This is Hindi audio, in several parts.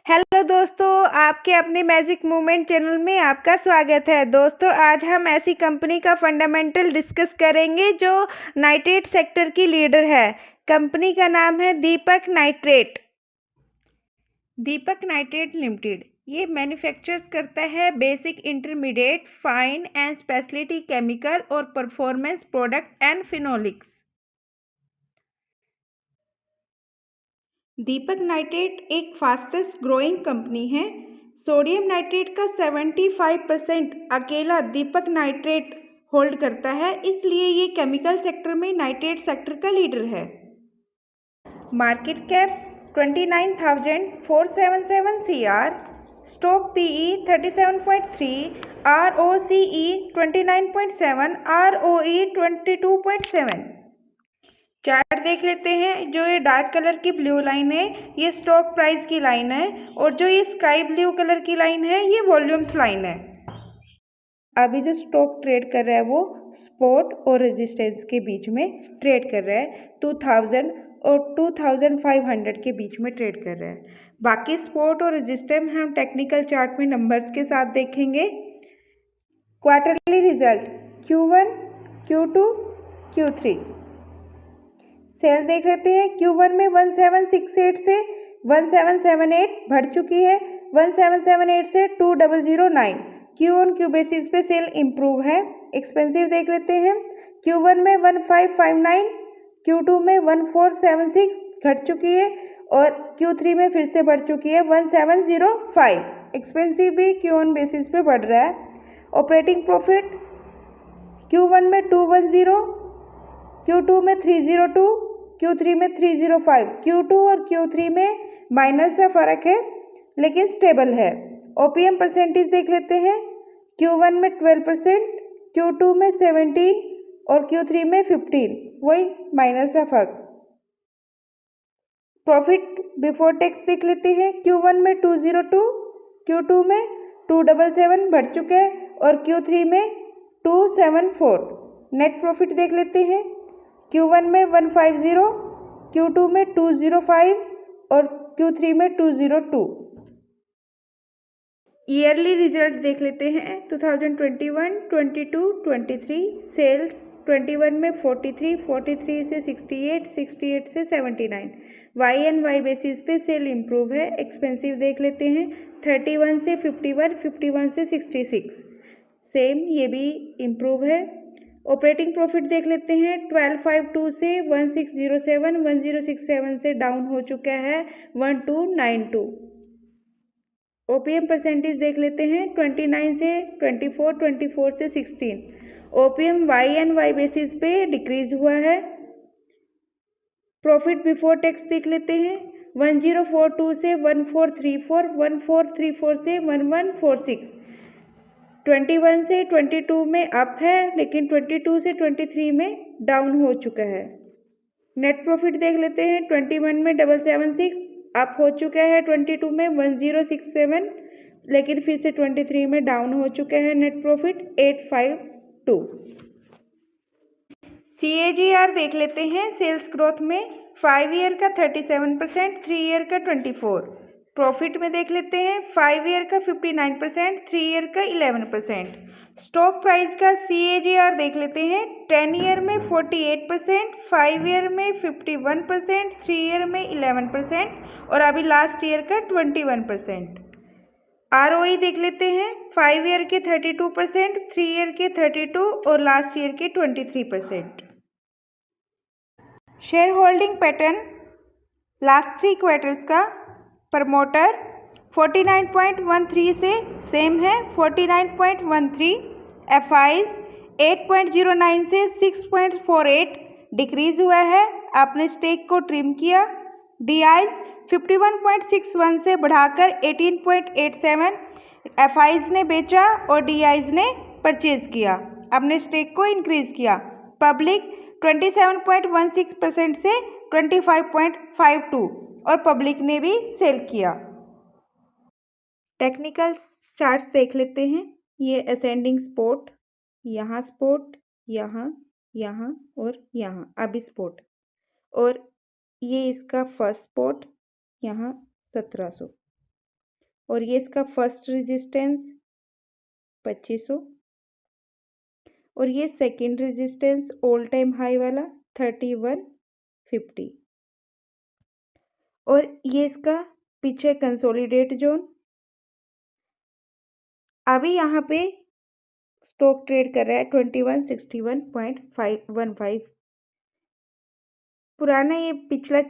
हेलो दोस्तों, आपके अपने मैजिक मूवमेंट चैनल में आपका स्वागत है। दोस्तों, आज हम ऐसी कंपनी का फंडामेंटल डिस्कस करेंगे जो नाइट्रेट सेक्टर की लीडर है। कंपनी का नाम है Deepak Nitrate. Deepak Nitrate Limited ये मैन्युफैक्चर्स करता है basic, intermediate, fine and speciality chemical और performance product and phenolics. Deepak Nitrate एक फास्टेस्ट ग्रोइंग कंपनी है। सोडियम नाइट्रेट का 75% अकेला दीपक नाइट्रेट होल्ड करता है, इसलिए ये केमिकल सेक्टर में नाइट्रेट सेक्टर का लीडर है। Market cap 29,477 CR, stock PE 37.3, ROCE 29.7, ROE 22.7। Chart देख लेते हैं। जो ये डार्क कलर की ब्लू लाइन है ये स्टॉक प्राइस की लाइन है, और जो ये स्काई ब्लू कलर की लाइन है ये वॉल्यूम्स लाइन है। अभी जो स्टॉक ट्रेड कर रहा है वो सपोर्ट और रेजिस्टेंस के बीच में ट्रेड कर रहा है। 2000 और 2500 के बीच में ट्रेड कर रहा है। बाकी सपोर्ट और रेजिस्टेंस हम टेक्निकल चार्ट में नंबर्स के साथ देखेंगे। Quarterly result Q1, Q2, Q3। Cell देख लेते हैं। Q1 में 1768 से 1778 बढ़ चुकी है। 1778 से 2009 Q ऑन Q बेसिस पे सेल इम्प्रूव है। एक्सपेंसिव देख लेते हैं। Q1 में 1559, Q2 में 1476 घट चुकी है, और Q3 में फिर से बढ़ चुकी है 1705। एक्सपेंसिव भी Q ऑन बेसिस पे बढ़ रहा है। ऑपरेटिंग प्रॉफिट Q1 में 210, Q2 में 302, Q3 में 305। Q2 और Q3 में माइनस का फर्क है लेकिन स्टेबल है। ओपीएम परसेंटेज देख लेते हैं। Q1 में 12%, Q2 में 17 और Q3 में 15, वही माइनस का फर्क। प्रॉफिट बिफोर टैक्स देख लेते हैं। Q1 में 202, Q2 में 277 बढ़ चुके हैं, और Q3 में 274। नेट प्रॉफिट देख लेते हैं। Q1 में 150, Q2 में 205 और Q3 में 202। ईयरली रिजल्ट देख लेते हैं। 2021, 22, 23 सेल्स 21 में 43, 43 से 68, 68 से 79। वाई एंड वाई बेसिस पे सेल इम्प्रूव है। एक्सपेंसिव देख लेते हैं। 31 से 51, 51 से 66 सेम, ये भी इम्प्रूव है। ऑपरेटिंग प्रॉफिट देख लेते हैं। 1252 से 1607, 1067 से डाउन हो चुका है 1292। ओपीएम परसेंटेज देख लेते हैं। 29 से 24, 24 से 16। OPM Y and Y basis पे डिक्रीज हुआ है। प्रॉफिट बिफोर टैक्स देख लेते हैं। 1042 से 1434, 1434 से 1146। 21 से 22 में अप है, लेकिन 22 से 23 में डाउन हो चुका है। नेट प्रॉफिट देख लेते हैं। 21 में 776 अप हो चुका है, 22 में 1067, लेकिन फिर से 23 में डाउन हो चुका है। Net profit 852। CAGR देख लेते हैं। सेल्स ग्रोथ में 5 ईयर का 37%, 3 ईयर का 24%। प्रॉफिट में देख लेते हैं। 5 ईयर का 59%, 3 ईयर का 11%। स्टॉक प्राइस का CAGR देख लेते हैं। 10 ईयर में 48%, 5 ईयर में 51%, 3 ईयर में 11% और अभी लास्ट ईयर का 21%। ROE देख लेते हैं। 5 ईयर के 32%, 3 ईयर के 32% और लास्ट ईयर के 23%। Share holding pattern last 3 quarters का। प्रमोटर 49.13 से सेम है 49.13। FIs 8.09 से 6.48 डिक्रीज हुआ है, आपने स्टेक को ट्रिम किया। DIs 51.61 से बढ़ाकर 18.87। FIs ने बेचा और DIs ने परचेज किया, अपने स्टेक को इंक्रीज किया। पब्लिक 27.16% से 25.52 और पब्लिक ने भी सेल किया। टेक्निकल चार्ट्स देख लेते हैं। ये असेंडिंग सपोर्ट, यहाँ सपोर्ट, यहाँ, यहाँ और यहाँ अभी सपोर्ट, और ये इसका फर्स्ट सपोर्ट यहाँ 1700। और ये इसका फर्स्ट रेजिस्टेंस 2500 और ये second resistance all time high वाला 3150 और ये इसका पीछे कंसोलिडेट जोन। अभी यहाँ पे स्टॉक ट्रेड कर रहा है 2161.515। पुराना ये पिछला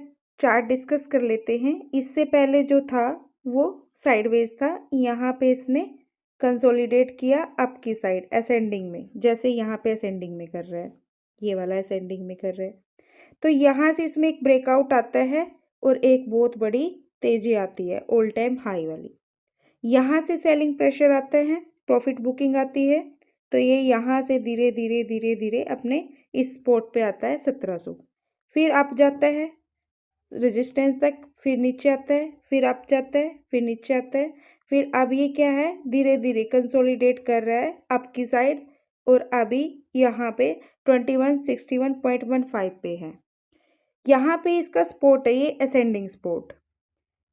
चार्ट डिस्कस कर लेते हैं। इससे पहले जो था वो साइडवेज था, यहाँ पे इसने कंसोलिडेट किया अप की साइड असेंडिंग में, जैसे यहाँ पे असेंडिंग में कर रहा है, ये वाला असेंडिंग में कर रहा है। तो यहाँ से इसमें एक ब्रेकआउट आता है और एक बहुत बड़ी तेजी आती है ऑल टाइम हाई वाली। यहाँ से सेलिंग प्रेशर आता है, प्रॉफिट बुकिंग आती है, तो ये यहाँ से धीरे धीरे धीरे धीरे अपने इस स्पॉट पे आता है 1700, फिर अप जाता है रेजिस्टेंस तक, फिर नीचे आता है, फिर अप जाता है, फिर नीचे आता है, फिर अब ये क्या है धीरे धीरे कंसोलिडेट कर रहा है अप की साइड और अभी यहाँ पे 2161.15 पे है। यहाँ पे इसका स्पॉट है, ये असेंडिंग स्पॉट,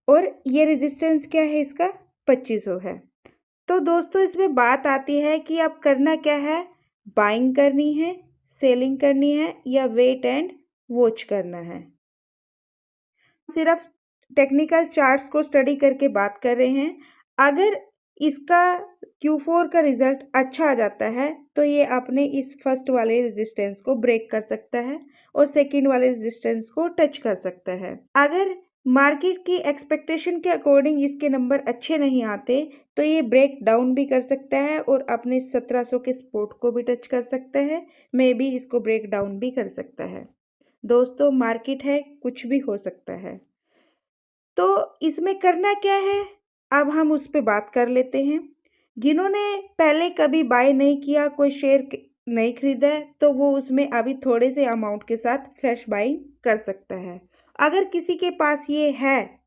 और ये रेजिस्टेंस क्या है इसका 2500 है। तो दोस्तों इसमें बात आती है कि अब करना क्या है, बाइंग करनी है, सेलिंग करनी है या वेट एंड वॉच करना है। सिर्फ टेक्निकल चार्ट्स को स्टडी करके बात कर रहे हैं। अगर इसका Q4 का रिजल्ट अच्छा आ जाता है तो ये अपने इस फर्स्ट वाले रेजिस्टेंस को ब्रेक कर सकता है और सेकंड वाले रेजिस्टेंस को टच कर सकता है। अगर मार्केट की एक्सपेक्टेशन के अकॉर्डिंग इसके नंबर अच्छे नहीं आते तो ये ब्रेक डाउन भी कर सकता है और अपने 1700 के सपोर्ट को भी टच कर सकता है, मे बी इसको ब्रेक डाउन भी कर सकता है। दोस्तों मार्केट है, कुछ भी हो सकता है। तो इसमें करना क्या है, अब हम उस पर बात कर लेते हैं। जिन्होंने पहले कभी बाय नहीं किया, कोई शेयर नहीं खरीदा है, तो वो उसमें अभी थोड़े से अमाउंट के साथ फ्रेश बाइंग कर सकता है। अगर किसी के पास ये है,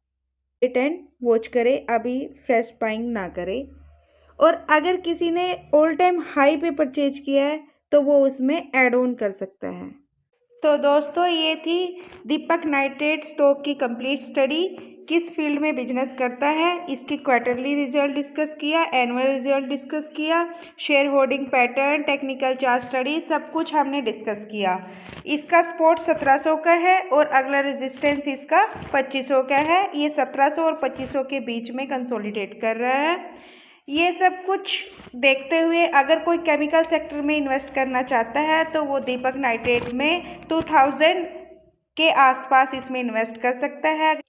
वेट एंड वॉच करे, अभी फ्रेश बाइंग ना करे। और अगर किसी ने ऑल टाइम हाई पे परचेज किया है तो वो उसमें ऐड ऑन कर सकता है। तो दोस्तों ये थी दीपक नाइट्रेट स्टॉक की कंप्लीट स्टडी। किस फील्ड में बिजनेस करता है, इसकी क्वार्टरली रिजल्ट डिस्कस किया, एनुअल रिजल्ट डिस्कस किया, share holding pattern, technical chart study, सब कुछ हमने डिस्कस किया। इसका सपोर्ट 1700 का है और अगला रेजिस्टेंस इसका 2500 का है। ये 1700 और 2500 के बीच में कंसोलिडेट कर रहा है। ये सब कुछ देखते हुए अगर कोई केमिकल सेक्टर में इन्वेस्ट करना चाहता है तो वो दीपक नाइट्रेट में 2000 के आसपास इसमें इन्वेस्ट कर सकता है।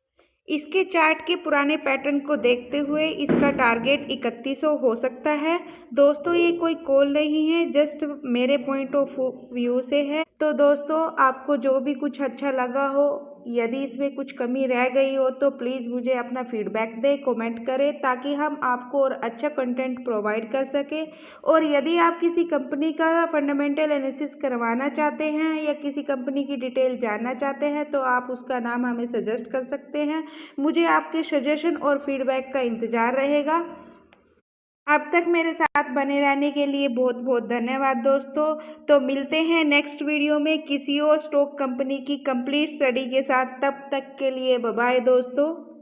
इसके चार्ट के पुराने पैटर्न को देखते हुए इसका टारगेट 3100 हो सकता है। दोस्तों ये कोई कॉल नहीं है, जस्ट मेरे पॉइंट ऑफ व्यू से है। तो दोस्तों आपको जो भी कुछ अच्छा लगा हो, यदि इसमें कुछ कमी रह गई हो तो प्लीज़ मुझे अपना फीडबैक दें, कमेंट करें, ताकि हम आपको और अच्छा कंटेंट प्रोवाइड कर सकें। और यदि आप किसी कंपनी का फंडामेंटल एनालिसिस करवाना चाहते हैं या किसी कंपनी की डिटेल जानना चाहते हैं तो आप उसका नाम हमें सजेस्ट कर सकते हैं। मुझे आपके सजेशन और फीडबैक का इंतज़ार रहेगा। अब तक मेरे साथ बने रहने के लिए बहुत बहुत धन्यवाद दोस्तों। तो मिलते हैं नेक्स्ट वीडियो में किसी और स्टॉक कंपनी की कंप्लीट स्टडी के साथ। तब तक के लिए बाय बाय दोस्तों।